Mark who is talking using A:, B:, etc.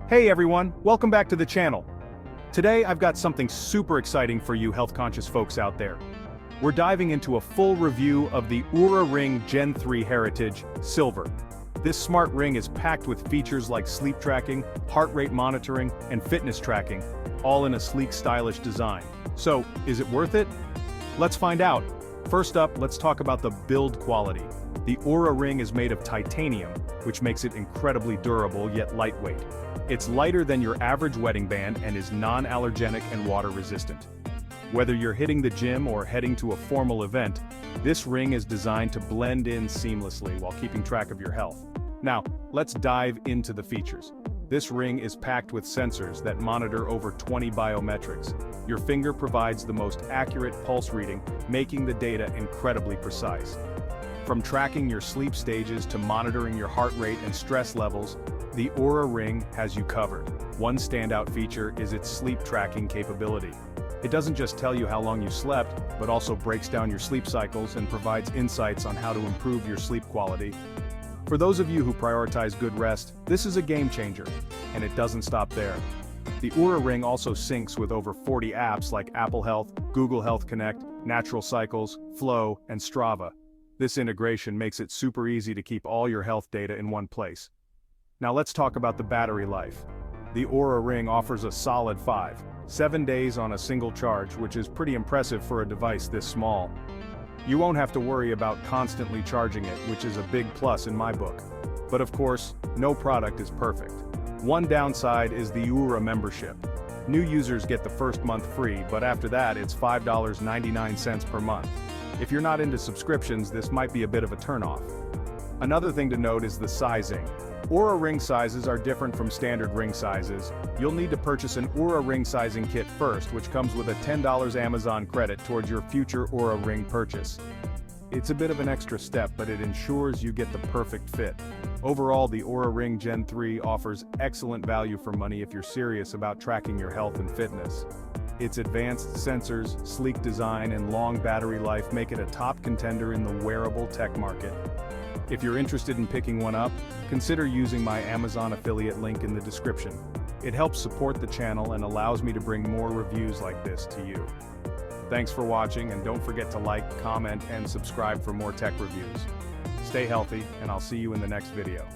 A: Hey everyone, welcome back to the channel. Today I've got something super exciting for you health-conscious folks out there. We're diving into a full review of the Oura Ring Gen3 Heritage Silver. This smart ring is packed with features like sleep tracking, heart rate monitoring, and fitness tracking, all in a sleek, stylish design. So, is it worth it? Let's find out. First up, let's talk about the build quality. The Oura Ring is made of titanium, which makes it incredibly durable yet lightweight. It's lighter than your average wedding band and is non-allergenic and water-resistant. Whether you're hitting the gym or heading to a formal event, this ring is designed to blend in seamlessly while keeping track of your health. Now, let's dive into the features. This ring is packed with sensors that monitor over 20 biometrics. Your finger provides the most accurate pulse reading, making the data incredibly precise. From tracking your sleep stages to monitoring your heart rate and stress levels, the Oura Ring has you covered. One standout feature is its sleep tracking capability. It doesn't just tell you how long you slept, but also breaks down your sleep cycles and provides insights on how to improve your sleep quality. For those of you who prioritize good rest, this is a game changer, and it doesn't stop there. The Oura Ring also syncs with over 40 apps like Apple Health, Google Health Connect, Natural Cycles, Flow, and Strava. This integration makes it super easy to keep all your health data in one place. Now let's talk about the battery life. The Oura Ring offers a solid 7 days on a single charge, which is pretty impressive for a device this small. You won't have to worry about constantly charging it, which is a big plus in my book. But of course, no product is perfect. One downside is the Oura membership. New users get the first month free, but after that it's $5.99 per month. If you're not into subscriptions, this might be a bit of a turnoff. Another thing to note is the sizing. Oura Ring sizes are different from standard ring sizes. You'll need to purchase an Oura Ring sizing kit first, which comes with a $10 Amazon credit towards your future Oura Ring purchase. It's a bit of an extra step, but it ensures you get the perfect fit. Overall, the Oura Ring Gen 3 offers excellent value for money if you're serious about tracking your health and fitness. Its advanced sensors, sleek design, and long battery life make it a top contender in the wearable tech market. If you're interested in picking one up, consider using my Amazon affiliate link in the description. It helps support the channel and allows me to bring more reviews like this to you. Thanks for watching, and don't forget to like, comment, and subscribe for more tech reviews. Stay healthy, and I'll see you in the next video.